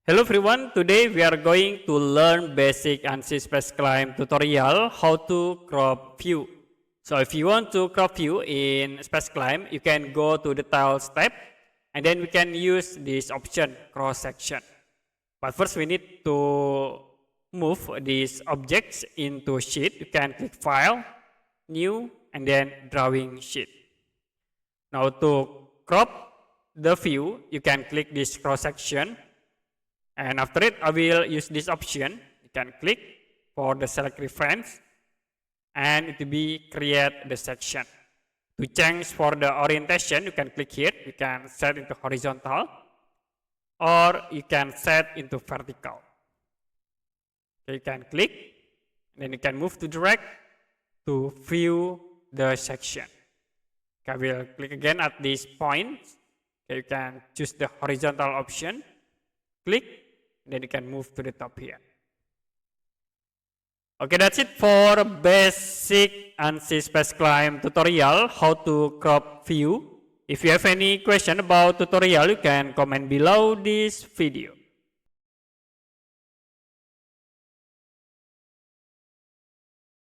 Hello everyone, today we are going to learn basic Ansys Spaceclaim tutorial how to crop view. So if you want to crop view in Spaceclaim, you can go to the Tiles tab and then we can use this option cross section. But first we need to move these objects into sheet. You can click File, New, and then Drawing Sheet. Now to crop the view, you can click this cross section. And after it, I will use this option. You can click for the select reference and it will be create the section. To change for the orientation, you can click here. You can set into horizontal or you can set into vertical. Okay, you can click, then you can move to direct to view the section. Okay, I will click again at this point. Okay, you can choose the horizontal option, click, then you can move to the top here. Okay, that's it for basic Ansys Spaceclaim tutorial, how to crop view. If you have any question about tutorial, you can comment below this video.